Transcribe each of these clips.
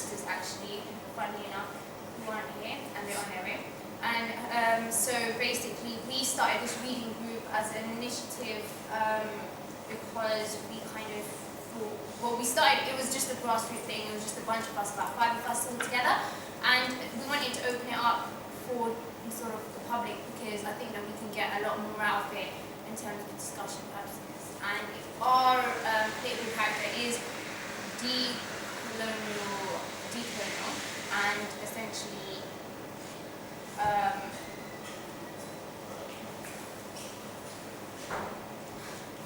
sisters actually, funnily enough, who aren't here, and they're on their way. And so basically we started this reading group as an initiative because we kind of thought, well, we started, it was just a grassroots thing, it was just a bunch of us, about 5 of us all together, and we wanted to open it up for sort of the public because I think that we can get a lot more out of it in terms of discussion purposes. And our political character is decolonial, and essentially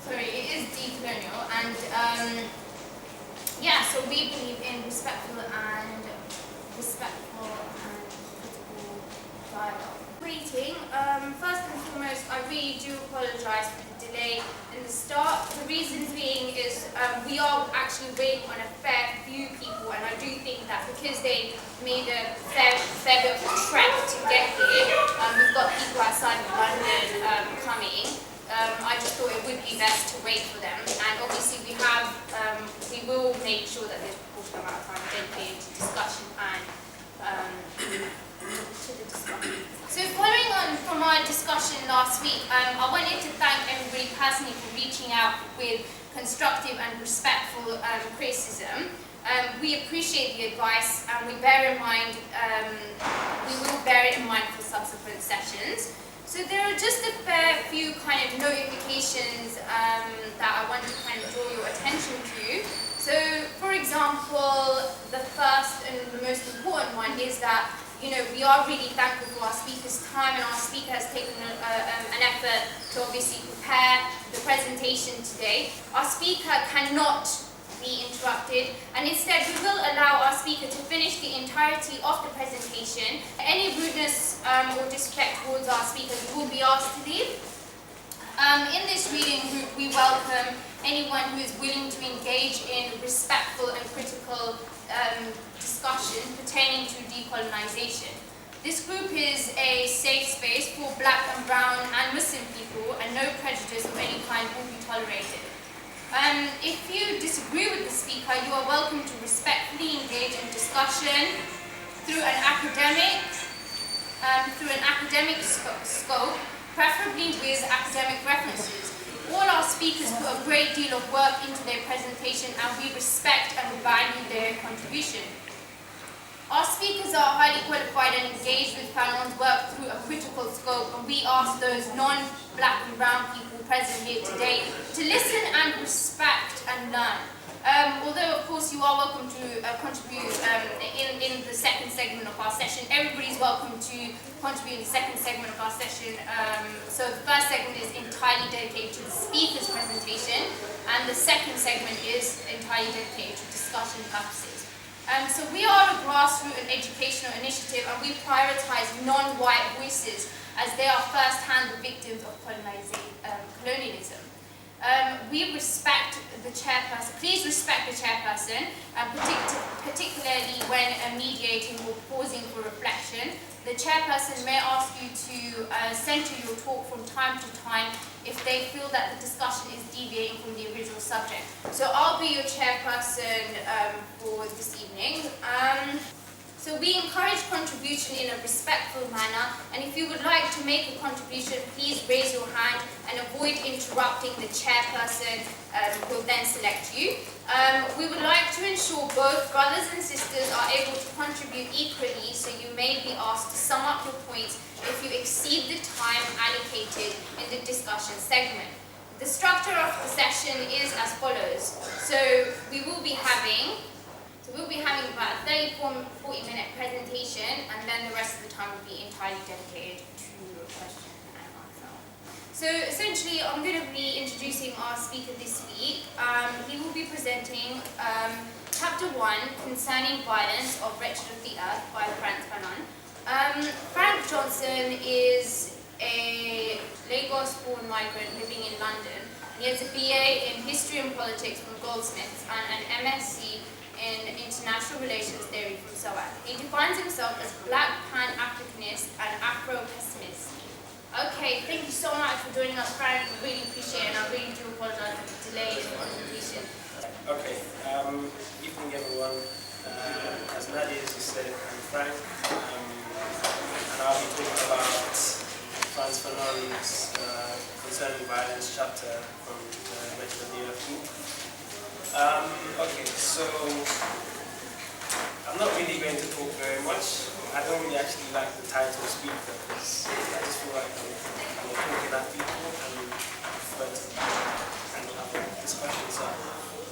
sorry, it is decolonial, and yeah, so we believe in respectful and critical dialogue. Greeting. First and foremost, I really do apologise for the delay in the start. The reason being is we are actually waiting on a fair few people, and I do think that because they made a fair bit of a trek to get here, we've got people outside of London coming. I just thought it would be best to wait for them, and obviously we will make sure that there's a proportional amount of time dedicated to discussion and to the discussion. So following on from our discussion last week, I wanted to thank everybody personally for reaching out with constructive and respectful criticism. We appreciate the advice, and we bear in mind, we will bear it in mind for subsequent sessions. So there are just a fair few kind of notifications that I want to kind of draw your attention to. So, for example, the first and the most important one is that, you know, we are really thankful for our speaker's time, and our speaker has taken an effort to obviously prepare the presentation today. Our speaker cannot be interrupted, and instead we will allow our speaker to finish the entirety of the presentation. Any rudeness or disrespect towards our speaker will be asked to leave. In this reading group, we welcome anyone who is willing to engage in respectful and critical discussion pertaining to decolonisation. This group is a safe space for Black and Brown and Muslim people, and no prejudice of any kind will be tolerated. If you disagree with the speaker, you are welcome to respectfully engage in discussion through an academic scope, preferably with academic references. All our speakers put a great deal of work into their presentation, and we respect and value their contribution. Our speakers are highly qualified and engaged with Fanon's work through a critical scope, and we ask those non-Black and Brown people present here today to listen and respect and learn. Although, of course, you are welcome to contribute in the second segment of our session. Everybody's welcome to contribute in the second segment of our session. So the first segment is entirely dedicated to the speaker's presentation, and the second segment is entirely dedicated to discussion purposes. So we are a grassroots and educational initiative, and we prioritise non-white voices as they are first-hand the victims of colonialism. We respect the chairperson. Please respect the chairperson, particularly when mediating or pausing for reflection. The chairperson may ask you to center your talk from time to time if they feel that the discussion is deviating from the original subject. So I'll be your chairperson for this evening. So we encourage contribution in a respectful manner, and if you would like to make a contribution, please raise your hand and avoid interrupting the chairperson who will then select you. We would like to ensure both brothers and sisters are able to contribute equally, so you may be asked to sum up your points if you exceed the time allocated in the discussion segment. The structure of the session is as follows. So we'll be having about a 40-minute presentation, and then the rest of the time will be entirely dedicated to question and answer. So essentially, I'm going to be introducing our speaker this week. He will be presenting Chapter 1, Concerning Violence of Wretched of the Earth by Frantz Fanon. Frank Johnson is a Lagos-born migrant living in London. He has a BA in History and Politics from Goldsmiths and an MSc in International Relations Theory from SOAS. He defines himself as Black Pan-Africanist and Afro-pessimist. Okay, thank you so much for joining us, Frank. We really appreciate it, and I really do apologize for the delay in the presentation. Okay, evening everyone. As Naz Frank, and I'll be talking about Frantz Fanon's Concerning Violence chapter from the Wretched book. Okay, so I'm not really going to talk very much. I don't really actually like the title speaker because I just feel like I'm talking at people and prefer to kind of have a discussion. So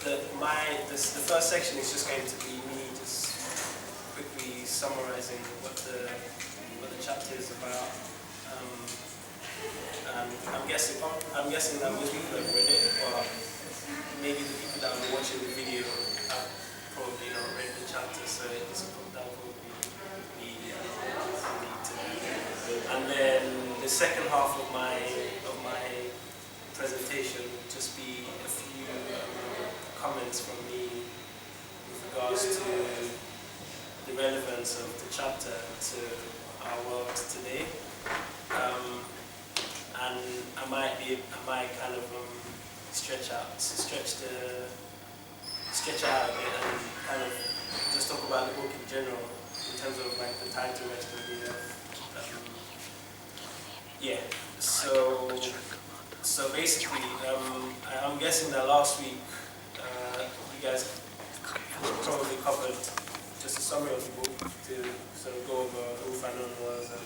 the first section is just going to be me just quickly summarizing what the chapter is about. And I'm guessing that most people have read it, but maybe the people that are watching the video have probably not read the chapter, so that will probably be need to do. And then the second half of my presentation will just be a few comments from me with regards to the relevance of the chapter to our world today. And I might kind of stretch out a bit and kind of just talk about the book in general in terms of like the title and yeah. So basically, I'm guessing that last week you guys probably covered just a summary of the book to sort of go over who Fanon was and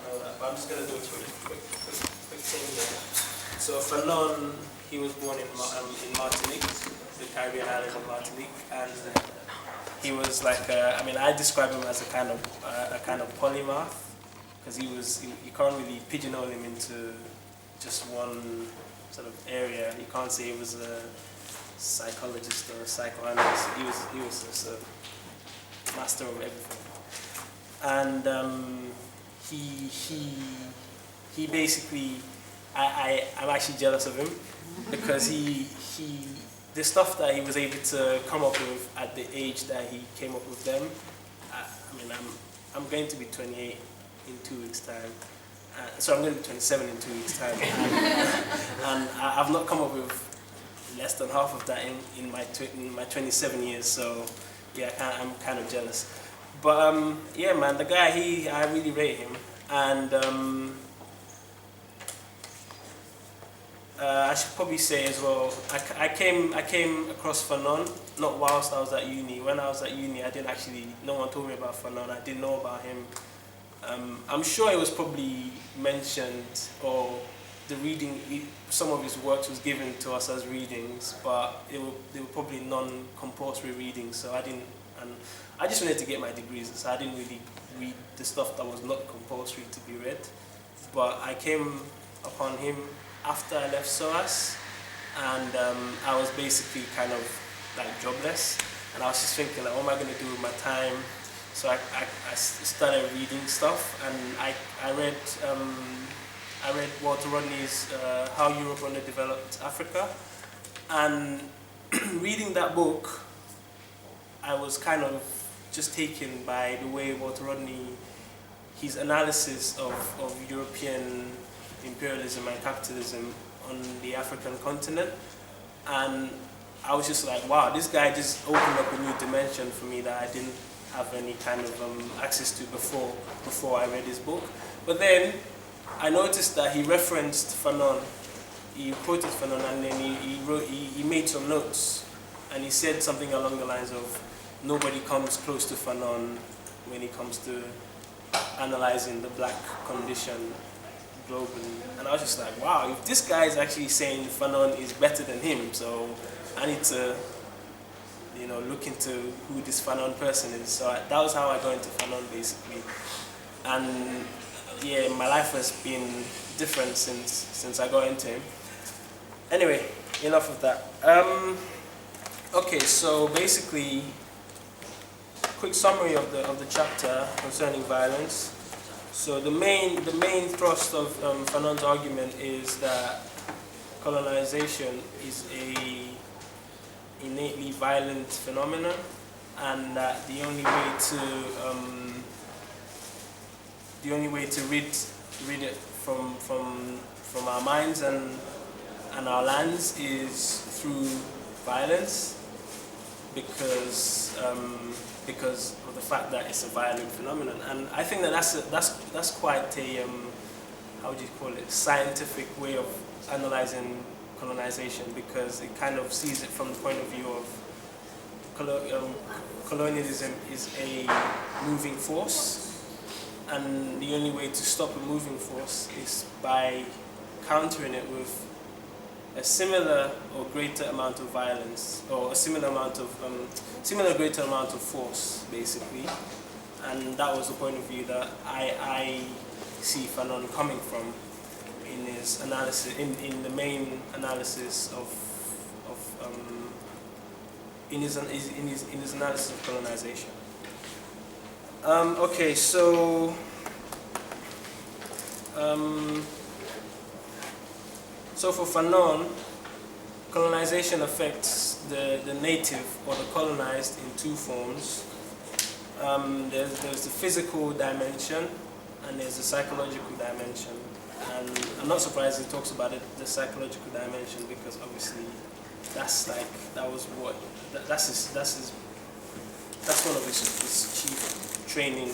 all that. But I'm just going to do a quick thing here. So Fanon, he was born in Martinique, the Caribbean island of Martinique, and he was like I describe him as a kind of polymath, because you can't really pigeonhole him into just one sort of area. You can't say he was a psychologist or a psychoanalyst. He was just a master of everything. And he basically, I'm actually jealous of him, because the stuff that he was able to come up with at the age that he came up with them. I'm going to be 28 in 2 weeks' time. So I'm going to be 27 in 2 weeks' time. And I've not come up with less than half of that in my 27 years. So yeah, I'm kind of jealous. But yeah, man, the guy, I really rate him. And I should probably say as well, I came across Fanon not whilst I was at uni. When I was at uni, no one told me about Fanon. I didn't know about him. I'm sure it was probably mentioned, or some of his works was given to us as readings, but they were probably non-compulsory readings. So I just wanted to get my degrees, so I didn't really read the stuff that was not compulsory to be read. But I came upon him after I left SOAS, and I was basically kind of like jobless, and I was just thinking, like, what am I going to do with my time? So I started reading stuff, and I read Walter Rodney's How Europe Underdeveloped Africa, and reading that book, I was kind of just taken by the way Walter Rodney, his analysis of European imperialism and capitalism on the African continent. And I was just like, wow, this guy just opened up a new dimension for me that I didn't have any kind of access to before I read his book. But then I noticed that he referenced Fanon, he quoted Fanon, and then he made some notes, and he said something along the lines of, nobody comes close to Fanon when it comes to analyzing the black condition globally. And I was just like, wow, if this guy is actually saying Fanon is better than him, so I need to, look into who this Fanon person is. So that was how I got into Fanon, basically. And yeah, my life has been different since I got into him. Anyway, enough of that. Okay, so basically, quick summary of the chapter concerning violence. So the main thrust of Fanon's argument is that colonization is a innately violent phenomenon, and that the only way to rid it from our minds and our lands is through violence. because of the fact that it's a violent phenomenon. And I think that that's quite a how would you call it, scientific way of analyzing colonization, because it kind of sees it from the point of view of colonialism is a moving force, and the only way to stop a moving force is by countering it with a similar or greater amount of violence, or a similar greater amount of force, basically. And that was the point of view that I see Fanon coming from in his analysis, in the main analysis in his analysis of colonization. Okay, so for Fanon, colonization affects the native or the colonized in two forms. There's the physical dimension and there's the psychological dimension. And I'm not surprised he talks about it, the psychological dimension, because obviously that's one of his chief training.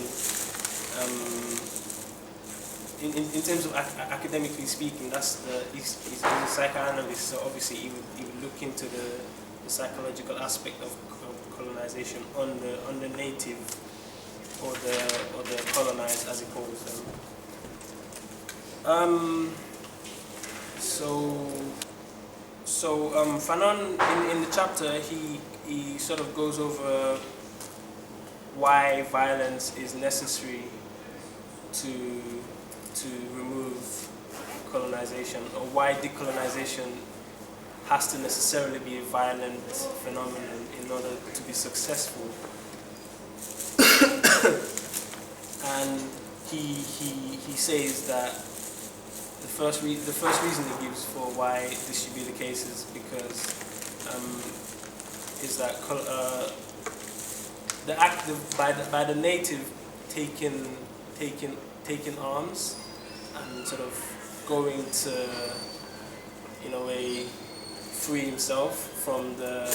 In terms of academically speaking, he's a psychoanalyst, so obviously he would look into the psychological aspect of colonization on the native or the colonized, as he calls them. Fanon in the chapter he sort of goes over why violence is necessary to remove colonization, or why decolonization has to necessarily be a violent phenomenon in order to be successful. And he says that the first reason he gives for why this should be the case is because the act by the native taking arms and sort of going to, in a way, free himself from the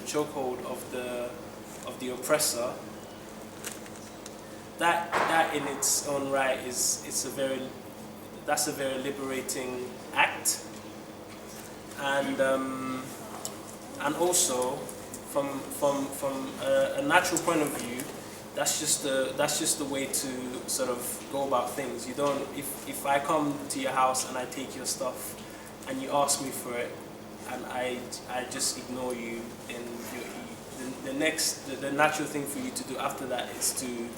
chokehold of the oppressor. That in its own right that's a very liberating act, and also from a natural point of view, that's just the way to sort of go about things. You don't, if I come to your house and I take your stuff and you ask me for it and I just ignore you, then the natural thing for you to do after that is to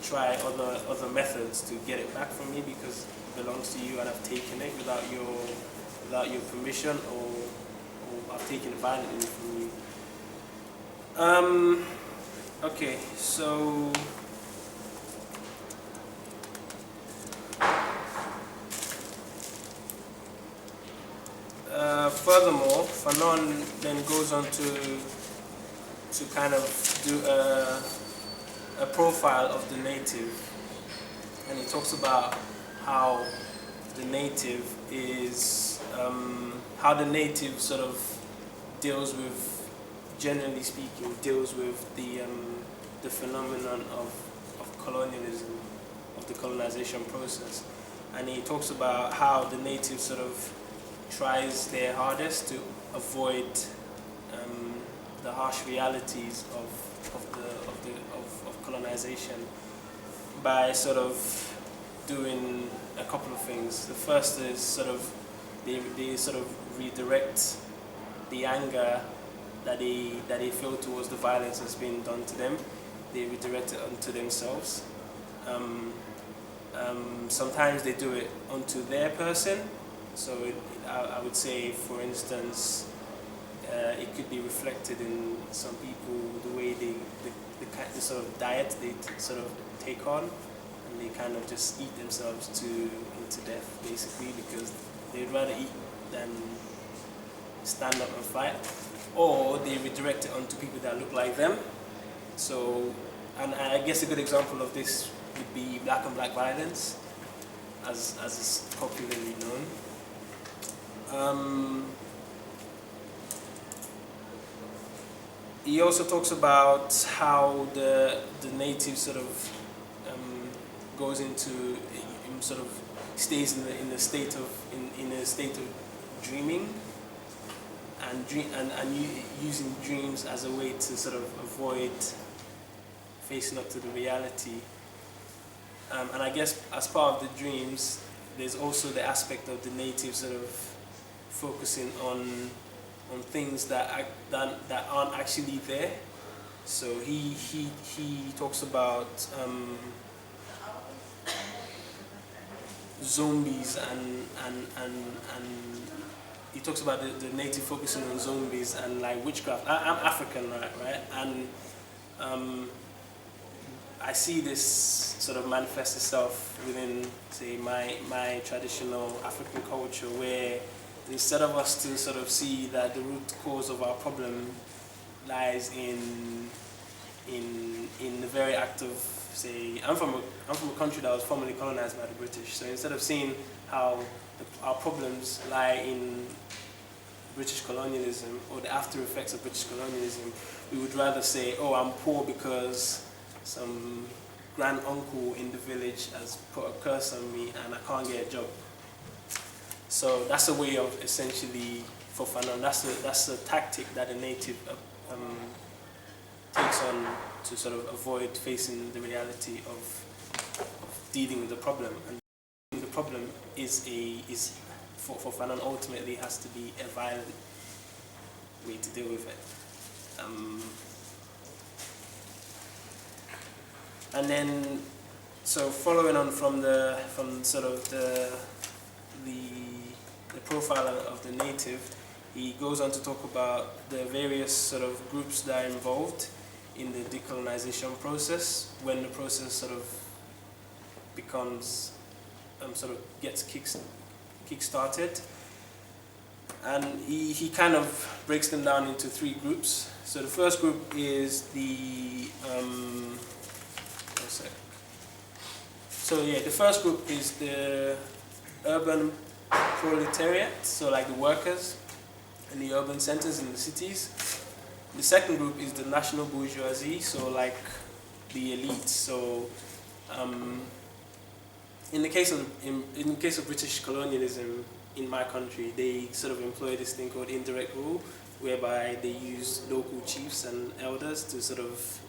try other methods to get it back from me, because it belongs to you and I've taken it without your permission, or I've taken it violently from you. Okay, so furthermore, Fanon then goes on to kind of do a profile of the native, and he talks about how the native sort of deals with, generally speaking, deals with the phenomenon of colonialism, of the colonization process. And he talks about how the native sort of tries their hardest to avoid the harsh realities of colonization by sort of doing a couple of things. The first is sort of they sort of redirect the anger that they feel towards the violence that's being done to them. They redirect it onto themselves. Sometimes they do it onto their person. So I would say, for instance, it could be reflected in some people, the way the sort of diet they sort of take on, and they kind of just eat themselves into death, basically, because they'd rather eat than stand up and fight. Or they redirect it onto people that look like them. So, and I guess a good example of this would be black on black violence, as is popularly known. he also talks about how the native sort of goes into sort of stays in a state of dreaming and using dreams as a way to sort of avoid facing up to the reality. And I guess as part of the dreams, there's also the aspect of the native sort of focusing on things that aren't actually there. So he talks about zombies and he talks about the native focusing on zombies and like witchcraft. I'm African, right? And I see this sort of manifest itself within, say, my traditional African culture, where instead of us to sort of see that the root cause of our problem lies in the very act of, say, I'm from a country that was formerly colonized by the British. So instead of seeing how our problems lie in British colonialism or the after effects of British colonialism, we would rather say, oh, I'm poor because some grand uncle in the village has put a curse on me and I can't get a job. So that's a way of essentially, for Fanon, that's a tactic that a native takes on to sort of avoid facing the reality of dealing with the problem. And the problem is for Fanon ultimately has to be a violent way to deal with it. And then, so following on from sort of the profile of the native, he goes on to talk about the various sort of groups that are involved in the decolonization process when the process sort of becomes sort of gets kick-started. And he kind of breaks them down into three groups. So the first group is the the first group is the urban proletariat, so like the workers in the urban centers in the cities. The second group is the national bourgeoisie, so like the elites. So in the case of British colonialism in my country, they sort of employ this thing called indirect rule, whereby they use local chiefs and elders to sort of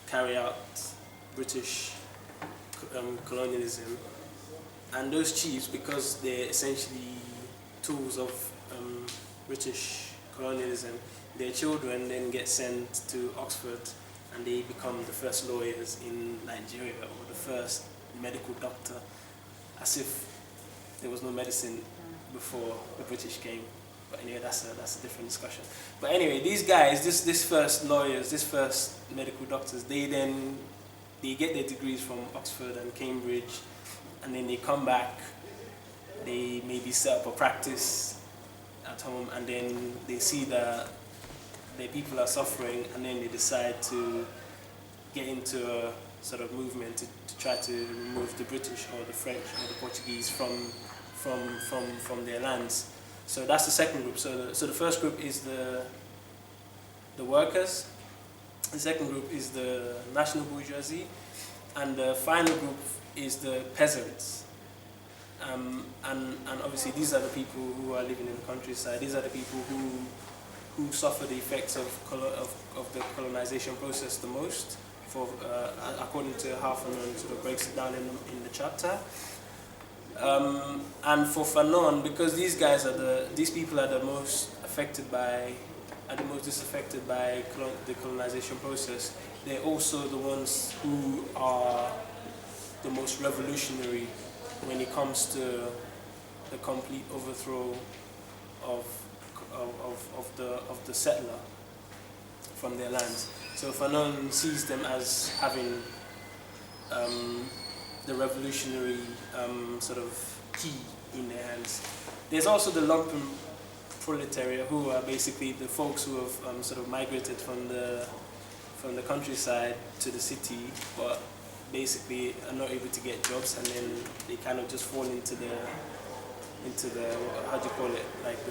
carry out British colonialism. And those chiefs, because they're essentially tools of British colonialism, their children then get sent to Oxford and they become the first lawyers in Nigeria or the first medical doctor, as if there was no medicine before the British came. But anyway, that's a different discussion. But anyway, these guys, this first lawyers, this first medical doctors, they get their degrees from Oxford and Cambridge, and then they come back, they maybe set up a practice at home, and then they see that their people are suffering, and then they decide to get into a sort of movement to try to remove the British or the French or the Portuguese from their lands. So that's the second group. So the first group is the workers. The second group is the national bourgeoisie, and the final group is the peasants. And obviously these are the people who are living in the countryside. These are the people who suffer the effects of the colonization process the most, according to how Fanon sort of breaks it down in the chapter. And for Fanon, because these people are the most disaffected by the colonization process, they're also the ones who are the most revolutionary when it comes to the complete overthrow of the settler from their lands. So Fanon sees them as having the revolutionary sort of key in their hands. There's also the lumpen proletariat, who are basically the folks who have sort of migrated from the countryside to the city, but basically are not able to get jobs, and then they kind of just fall into the how do you call it, like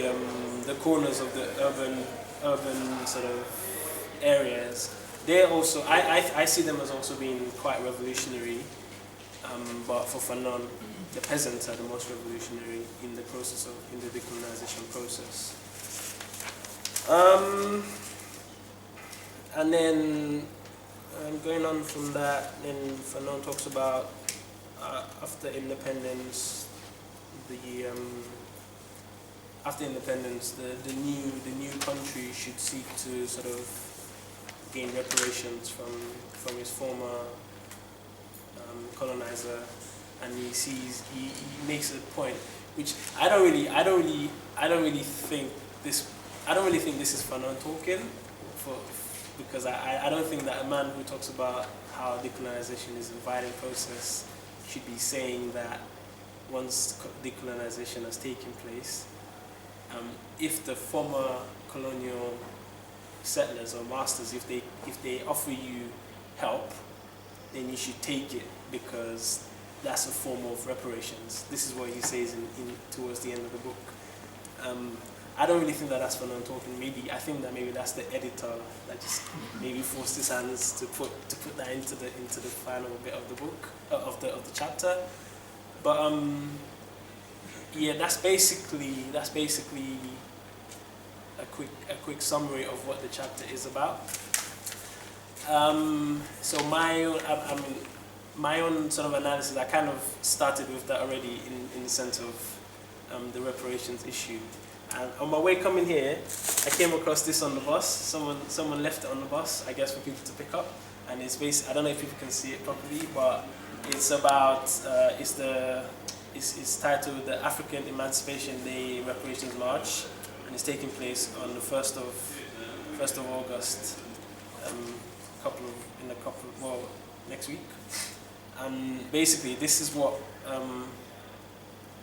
the corners of the urban sort of areas. They're also, I see them as also being quite revolutionary, but for Fanon, the peasants are the most revolutionary in the decolonisation process. And then going on from that, then Fanon talks about after independence, the new country should seek to sort of gain reparations from his former colonizer, and he makes a point which I don't really think this is Fanon talking, because I don't think that a man who talks about how decolonization is a violent process should be saying that once decolonization has taken place, if the former colonial settlers or masters, if they offer you help, then you should take it, because that's a form of reparations. This is what he says towards the end of the book. I don't really think that that's Fanon talking. I think that maybe that's the editor that just maybe forced his hands to put that into the final bit of the book of the chapter. But yeah, that's basically a quick summary of what the chapter is about. So my own sort of analysis, I kind of started with that already in the sense of the reparations issue. And on my way coming here, I came across this on the bus. Someone left it on the bus, I guess, for people to pick up. And it's basically, I don't know if people can see it properly, but it's about it's titled the African Emancipation Day Reparations March, and it's taking place on the 1st of August, next week. And basically, this is what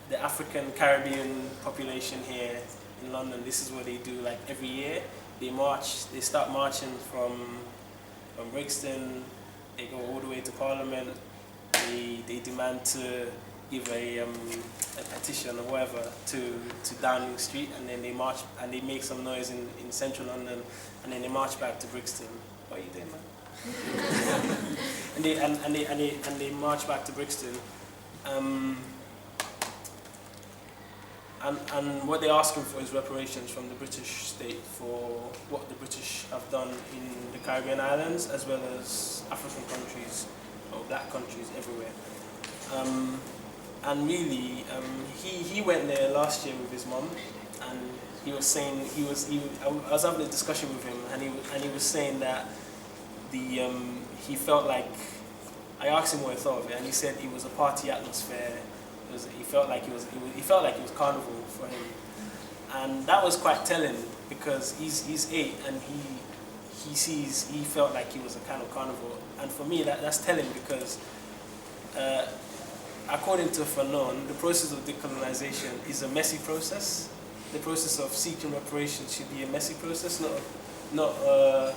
the African Caribbean population here in London, this is what they do like every year. They start marching from Brixton, they go all the way to Parliament, they demand to give a petition or whatever to Downing Street, and then they march and they make some noise in central London, and then they march back to Brixton. What are you doing, man? and they march back to Brixton. And what they're asking for is reparations from the British state for what the British have done in the Caribbean islands, as well as African countries, or black countries everywhere. And really, he went there last year with his mum, and he was saying, I was having a discussion with him, and he was saying that he felt like, I asked him what he thought of it, and he said it was a party atmosphere. He felt like it was carnival for him, and that was quite telling, because he's 8 and he felt like it was a kind of carnival, and for me that's telling, because according to Fanon, the process of decolonization is a messy process. The process of seeking reparations should be a messy process, not a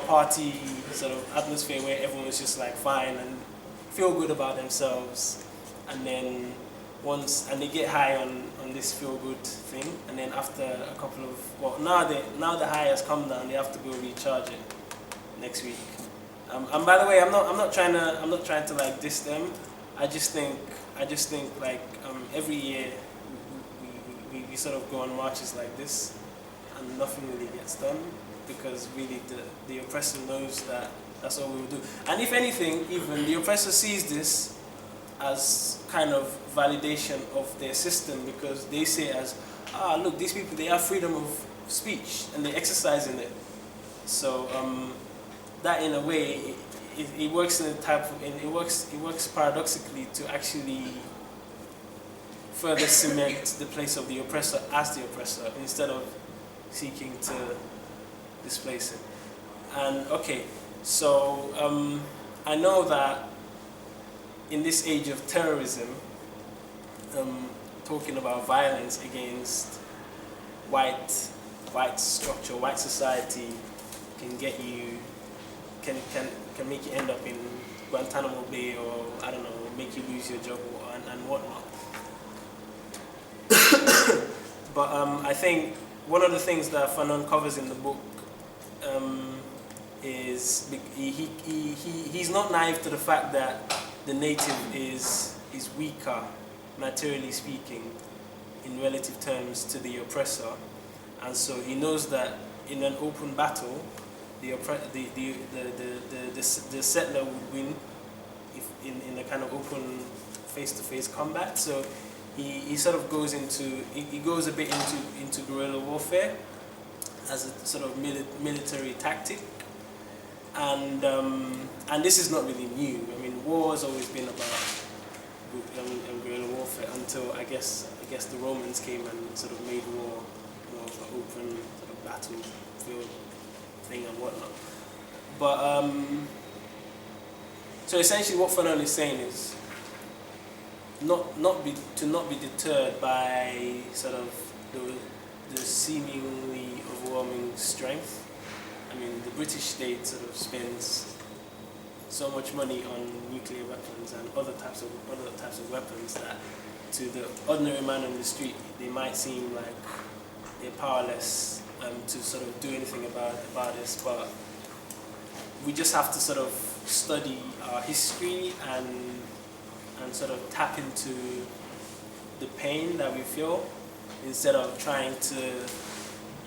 party sort of atmosphere where everyone's just like fine and feel good about themselves. And then they get high on this feel-good thing, and then after a couple of, now the high has come down, they have to go recharge it next week. And by the way, I'm not trying to like diss them. I just think like every year we sort of go on marches like this, and nothing really gets done, because really the oppressor knows that that's all we will do. And if anything, even the oppressor sees this as kind of validation of their system, because they say as, look, these people, they have freedom of speech and they're exercising it. So that in a way, it works in a type of, it works paradoxically to actually further cement the place of the oppressor as the oppressor, instead of seeking to displace it. And okay, so I know that in this age of terrorism, talking about violence against white structure, white society, can get you, can make you end up in Guantanamo Bay, or I don't know, make you lose your job and whatnot. But I think one of the things that Fanon covers in the book is he's not naive to the fact that the native is weaker, materially speaking, in relative terms to the oppressor, and so he knows that in an open battle, the settler would win if in a kind of open face-to-face combat. So he sort of goes into he goes a bit into guerrilla warfare as a sort of military tactic, and this is not really new. I mean, war has always been about guerrilla warfare until I guess the Romans came and sort of made war more of an open sort of battlefield thing and whatnot. But so essentially, what Fanon is saying is not be deterred by sort of the seemingly overwhelming strength. I mean, the British state sort of spends so much money on nuclear weapons and other types of weapons that to the ordinary man on the street they might seem like they're powerless to sort of do anything about this. But we just have to sort of study our history and sort of tap into the pain that we feel instead of trying to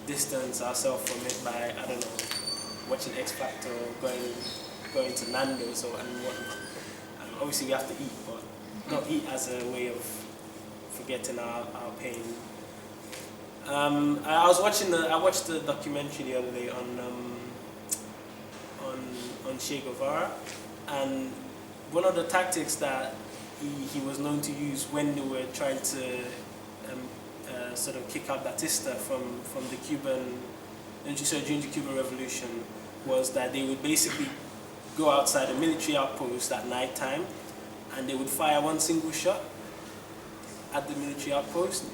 distance ourselves from it by, I don't know, watching X Factor or going to Nando's or and whatnot. And obviously we have to eat, but not eat as a way of forgetting our pain. I watched the documentary the other day on Che Guevara, and one of the tactics that he was known to use when they were trying to sort of kick out Batista from the during the Cuban Revolution was that they would basically go outside a military outpost at night time and they would fire one single shot at the military outpost.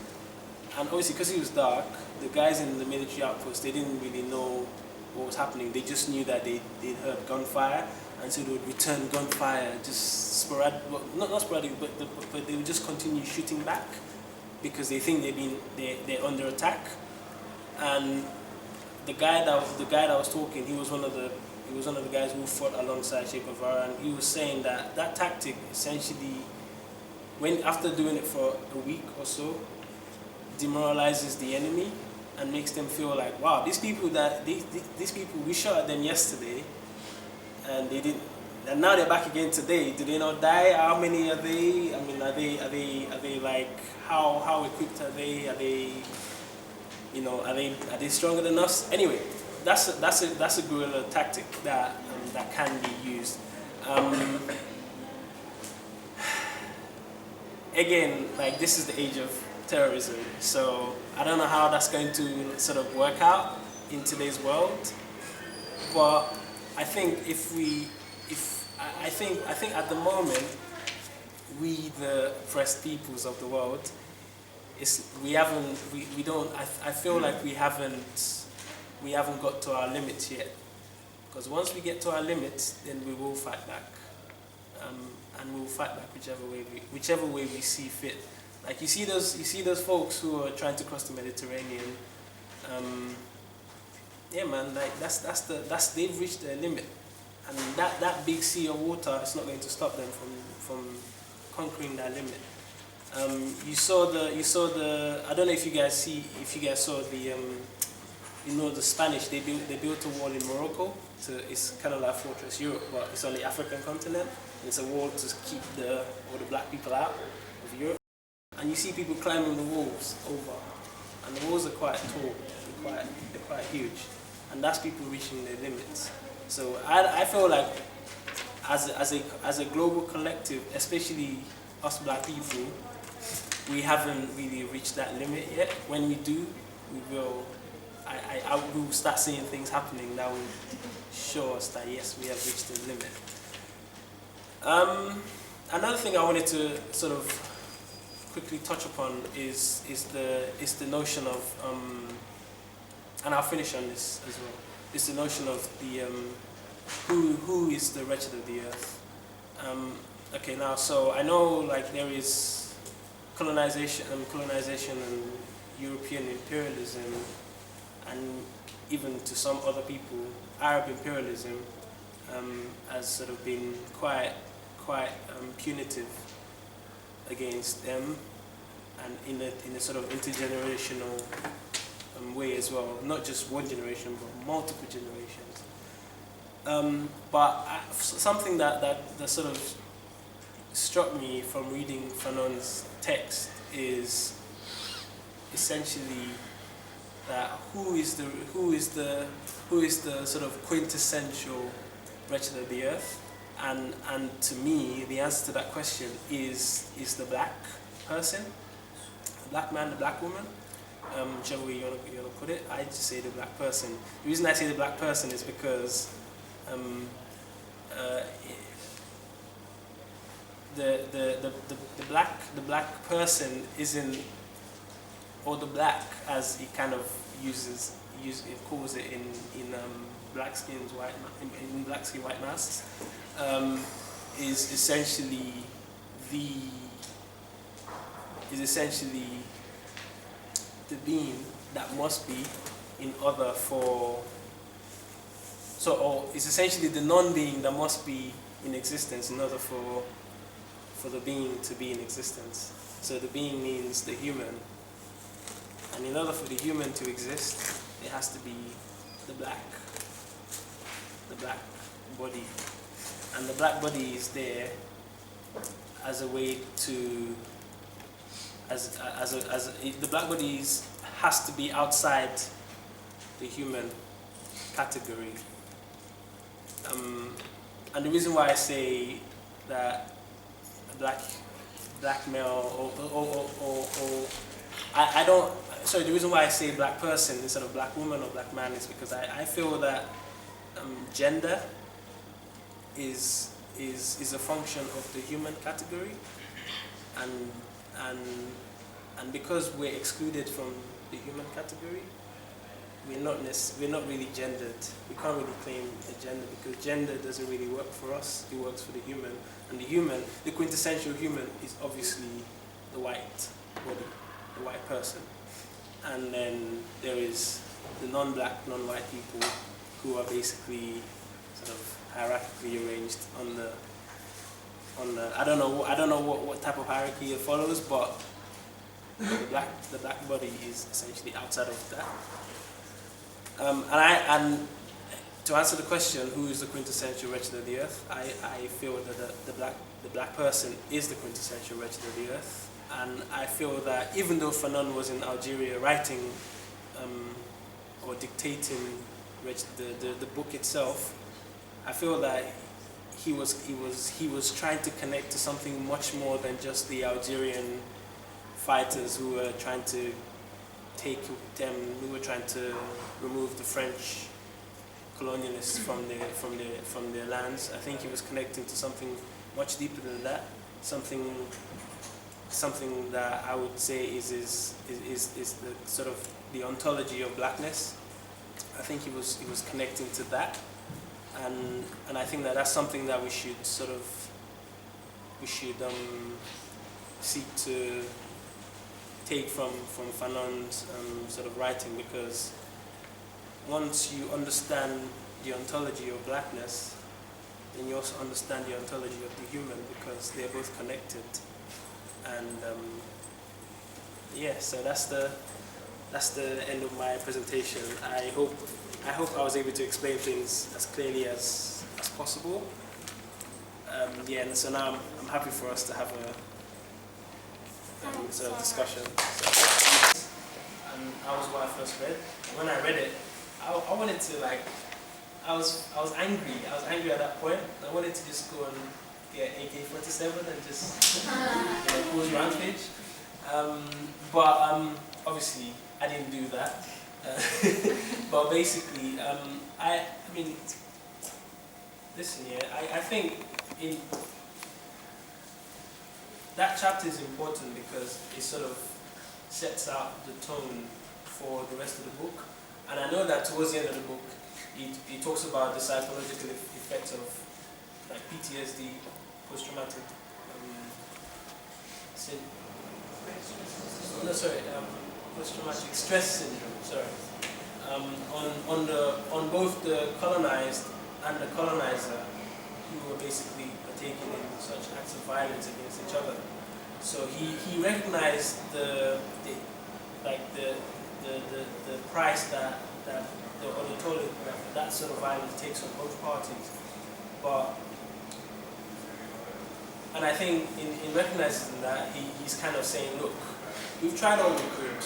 And obviously because it was dark, the guys in the military outpost, they didn't really know what was happening. They just knew that they'd heard gunfire, and so they would return gunfire just sporadic, well, not sporadic, but they would just continue shooting back because they think they're under attack. And the guy that was talking, he was one of the guys who fought alongside Che Guevara, and he was saying that tactic essentially, after doing it for a week or so, demoralizes the enemy and makes them feel like, wow, these people we shot at them yesterday, and they didn't, and now they're back again today. Do they not die? How many are they? I mean, are they like how equipped are they? Are they, you know, are they stronger than us? Anyway, that's a guerrilla tactic that can be used. Again, like, this is the age of terrorism, so I don't know how that's going to sort of work out in today's world. But I think I think at the moment, we, the oppressed peoples of the world, I feel like we haven't got to our limits yet. Because once we get to our limits, then we will fight back, and we will fight back whichever way we see fit. Like, you see those folks who are trying to cross the Mediterranean. Yeah, man, like they've reached their limit, and that big sea of water is not going to stop them from conquering that limit. You saw the I don't know if you guys saw the the Spanish, they built a wall in Morocco. It's kind of like Fortress Europe, but it's on the African continent. It's a wall to keep all the black people out of Europe. And you see people climbing the walls over, and the walls are quite tall, they're quite huge, and that's people reaching their limits. So I feel like as a global collective, especially us black people, we haven't really reached that limit yet. When we do, we will. We will start seeing things happening that will show us that yes, we have reached the limit. Another thing I wanted to sort of quickly touch upon is the notion of and I'll finish on this as well. It's the notion of the who is the wretched of the earth. Okay, now, so I know, like, there is colonization and European imperialism, and even to some other people, Arab imperialism has sort of been quite punitive against them, and in a sort of intergenerational way as well. Not just one generation, but multiple generations. Something that sort of struck me from reading Fanon's text is essentially that who is the sort of quintessential wretched of the earth, and to me the answer to that question is the black person, the black man, the black woman, whichever way you want to put it. I just say the black person. The reason I say the black person is because the black person isn't, or the black as he kind of calls it in black skin white masks, is essentially the being that must be in order for, or it's essentially the non-being that must be in existence in order for the being to be in existence. So the being means the human, and in order for the human to exist, it has to be the black body, and the black body is there as a way to, the black body has to be outside the human category. And the reason why I say that black male the reason why I say black person instead of black woman or black man is because I feel that gender is a function of the human category, and because we're excluded from the human category, we're not really gendered. We can't really claim a gender because gender doesn't really work for us. It works for the human, and the quintessential human is obviously the white body, the white person. And then there is the non-black, non-white people who are basically sort of hierarchically arranged on the I don't know what type of hierarchy it follows, but the black body is essentially outside of that. And to answer the question, who is the quintessential wretched of the earth? I feel that the black person is the quintessential wretched of the earth. And I feel that even though Fanon was in Algeria writing or dictating the book itself, I feel that he was trying to connect to something much more than just the Algerian fighters who were trying to trying to remove the French colonialists from their lands. I think he was connecting to something much deeper than that, something that I would say is the sort of the ontology of blackness. I think he was connecting to that, and I think that that's something that we should seek to take from Fanon's sort of writing, because once you understand the ontology of blackness, then you also understand the ontology of the human, because they're both connected. And so that's the end of my presentation. I hope I was able to explain things as clearly as possible. And so now I'm happy for us to have a sort of discussion. And that was what I first read. When I read it, I wanted to I was angry. I was angry at that point. I wanted to just go and get AK-47 and just cause rampage. But obviously I didn't do that. But basically, I mean, listen here. I think that chapter is important because it sort of sets out the tone for the rest of the book. And I know that towards the end of the book, he talks about the psychological effects of like PTSD, post-traumatic post-traumatic stress syndrome, sorry, on both the colonized and the colonizer, who were basically partaking in such acts of violence against each other. So he recognized the price or the toll that sort of violence takes on both parties. And I think in recognizing that, he's kind of saying, look, we've tried all we could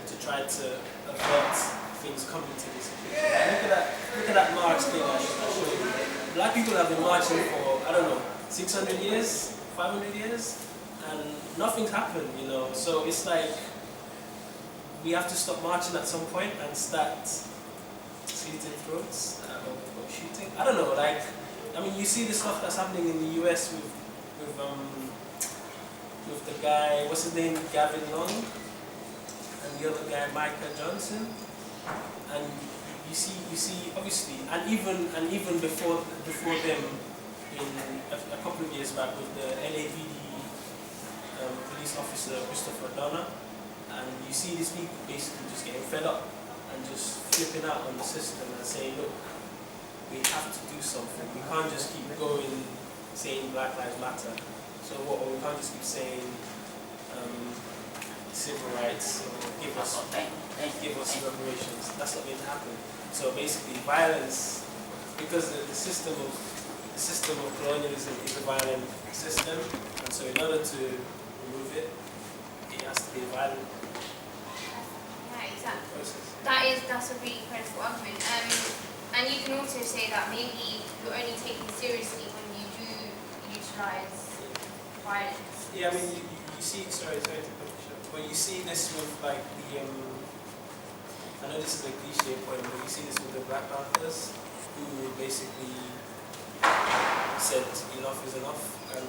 to try to avert things coming to this situation. Look at that march thing I showed you. Black people have been marching for, I don't know, 600 years, 500 years, and nothing's happened, you know. So it's like, we have to stop marching at some point and start slitting throats or shooting. I don't know, like, I mean, you see the stuff that's happening in the US with the guy, what's his name, Gavin Long, and the other guy, Micah Johnson, and you see, obviously, and even before them, in a couple of years back with the LAPD police officer Christopher Donner, and you see these people basically just getting fed up and just flipping out on the system and saying, look, we have to do something. We can't just keep going saying Black Lives Matter. So what? Or we can't just keep saying civil rights or give us reparations. That's not going to happen. So basically, violence, because the system of colonialism is a violent system, and so in order to remove it, it has to be a violent process. That's a really credible argument. And you can also say that maybe you're only taken seriously when you do utilize violence. Yeah, I mean, you see, sorry to cut you short, but you see this with like the, I know this is a cliche point, but you see this with the Black Panthers, who basically said enough is enough, and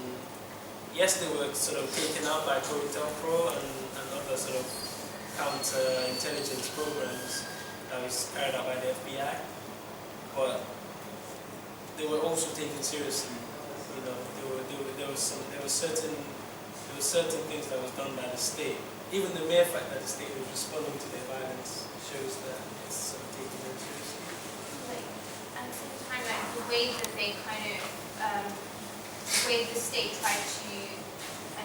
yes, they were sort of taken out by COINTELPRO and other sort of counter-intelligence programs that was carried out by the FBI. But they were also taken seriously. You know, there were certain things that was done by the state. Even the mere fact that the state was responding to their violence shows that it's sort of taking them seriously. At the same time, like the way that they kind of, the way the state tried to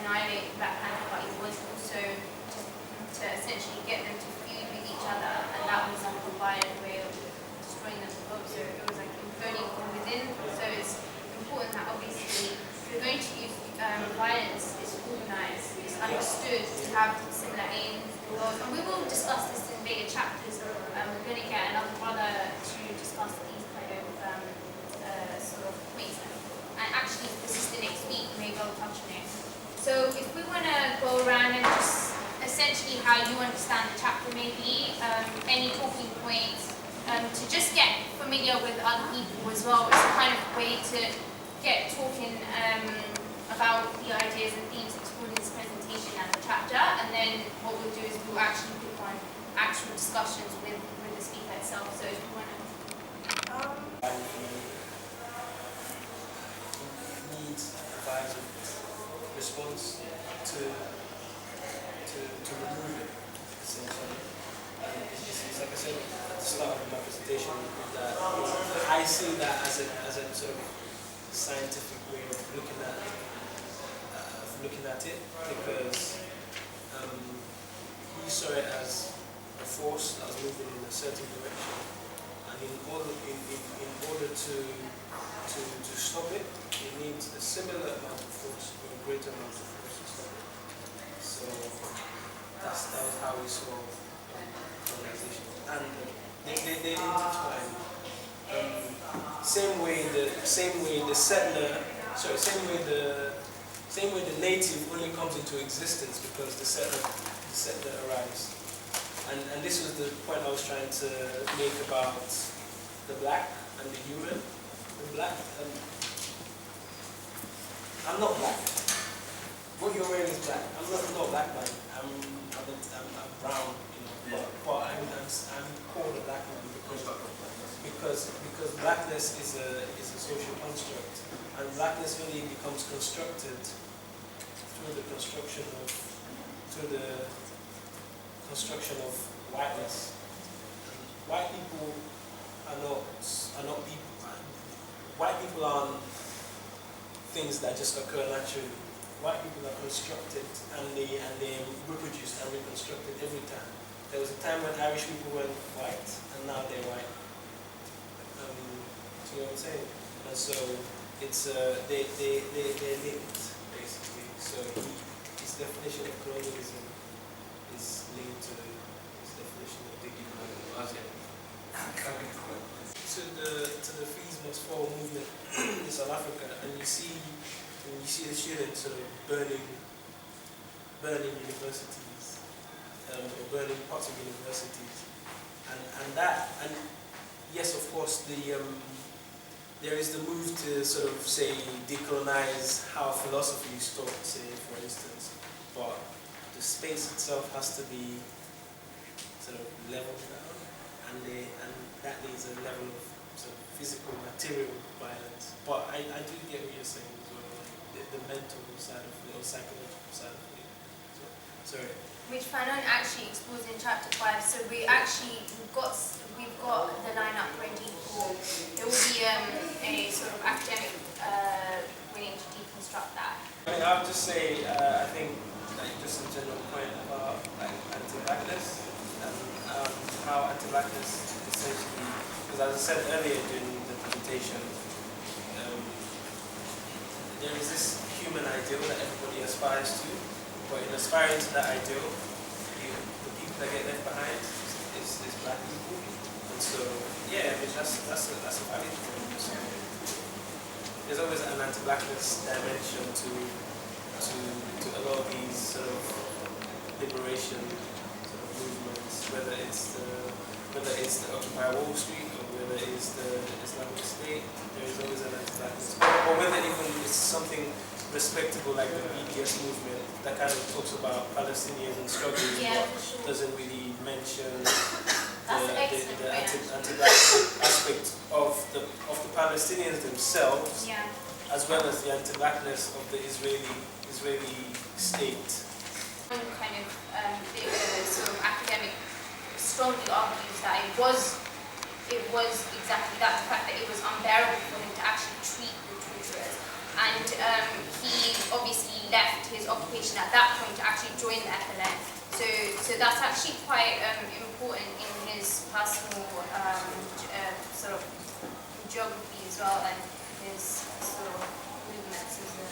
annihilate the Black Panther Party was also to essentially get them to feud with each other, and that was like a violent way of destroying them. So it was like imploding from within. So it's important that obviously if you're going to use violence, it's organized, it's understood to have similar aims, goals, and we will discuss this in later chapters. We're going to get another brother to discuss these kind of sort of points, and actually this is the next week, maybe I'll touch on it. So if we want to go around and just essentially how you understand the chapter, maybe any talking points, to just get familiar with other people as well. It's a kind of way to get talking about the ideas and themes explored in this presentation and the chapter, and then what we'll do is we'll actually pick on actual discussions with the speaker itself. So if you want to... Needs a violent response to remove it, essentially. It's like I said at the start of my presentation, that I see that as a sort of scientific way of looking at it, because he saw it as a force that was moving in a certain direction, and in order to stop it, you need a similar amount of force or a greater amount of force to stop it. So that was how we saw colonization, and they intertwine. Same way the native only comes into existence because the settler arrives. And this was the point I was trying to make about the black and the human. The black, I'm not black. What you're wearing is black. I'm not black man. I'm brown, you know. But I'm called a black man because blackness is a social construct, and blackness really becomes constructed through the construction of whiteness. White people are not people. White people aren't things that just occur naturally. White people are constructed and they reproduce and reconstructed every time. There was a time when Irish people weren't white and now they're white. See what I'm saying? And so it's they're linked basically. So his definition of colonialism is linked to his definition of decolonisation. To the Fees Must Fall movement in South Africa, and you see the students sort of burning universities, or burning parts of universities, and yes, of course, there is the move to sort of say decolonize how philosophy is taught, say for instance, but the space itself has to be sort of leveled down, and that needs a level of sort of physical, material violence. But I do get what you're saying as well, like the mental side of it, or psychological side of it. So, sorry. Which Fanon actually explores in chapter 5. So we've got the lineup ready for. There will be a sort of academic way to deconstruct that. I mean, I would just say I think like just a general point about like anti-blackness and how anti-blackness essentially, because as I said earlier during the presentation, there is this human ideal that everybody aspires to, but in aspiring to that ideal, the people that get left behind is black people, and so yeah, I mean that's a valid point. So there's always an anti-blackness dimension to a lot of these sort of liberation sort of movements, whether it's the Occupy Wall Street or whether it's the Islamic State. There is always an anti-blackness, or whether even it's something respectable like the BDS movement that kind of talks about Palestinian struggles, but doesn't really mention the anti-black aspect of the Palestinians themselves, as well as the anti-blackness of the Israeli state. Kind of sort of academic strongly argues that it was exactly that, the fact that it was unbearable for him to actually treat the torturers, and he obviously left his occupation at that point to actually join the FLN. So that's actually quite important in his personal sort of geography as well, and his sort of movements as a